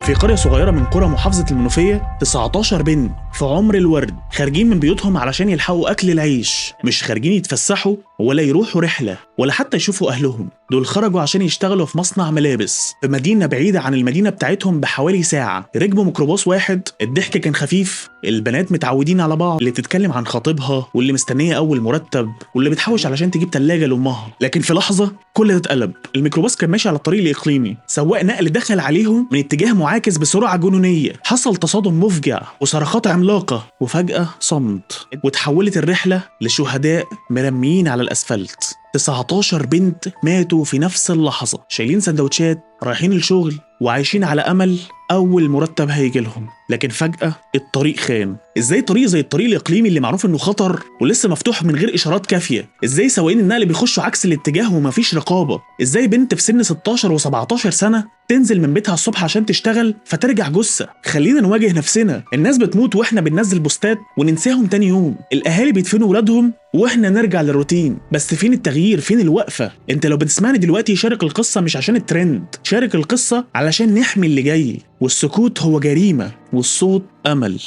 في قرية صغيرة من قرى محافظة المنوفية 19 بنت في عمر الورد خارجين من بيوتهم علشان يلحقوا أكل العيش، مش خارجين يتفسحوا ولا يروحوا رحلة ولا حتى يشوفوا أهلهم. دول خرجوا عشان يشتغلوا في مصنع ملابس في مدينة بعيدة عن المدينة بتاعتهم بحوالي ساعة. ركبوا ميكروباص واحد، الضحك كان خفيف، البنات متعودين على بعض، اللي تتكلم عن خطيبها واللي مستنية أول مرتب واللي بتحوش علشان تجيب تلاجة لأمها. لكن في لحظة كل ده اتقلب. الميكروباص كان ماشي على الطريق الإقليمي، سواق نقل دخل عليهم من اتجاه معاكس بسرعة جنونية، حصل تصادم مفجع وصرخات عملاقة، وفجأة صمت، وتحولت الرحلة لشهداء مرميين على الأسفلت. 19 بنت ماتوا في نفس اللحظة، شايلين سندوتشات رايحين الشغل وعايشين على أمل أول مرتب هيجي لهم. لكن فجأة الطريق خان. إزاي طريق زي الطريق الإقليمي اللي معروف إنه خطر ولسه مفتوح من غير إشارات كافية؟ إزاي سواقين النقل بيخشوا عكس الاتجاه ومفيش رقابة؟ إزاي بنت في سن 16 و17 سنة تنزل من بيتها الصبح عشان تشتغل فترجع جثة؟ خلينا نواجه نفسنا. الناس بتموت واحنا بننزل بوستات وننساهم تاني يوم، الأهالي بيدفنوا ولادهم واحنا نرجع للروتين. بس فين التغيير؟ فين الوقفة؟ انت لو بتسمعني دلوقتي شارك القصة مش عشان الترند، شارك القصة علشان نحمي اللي جاي. والسكوت هو جريمة والصوت أمل.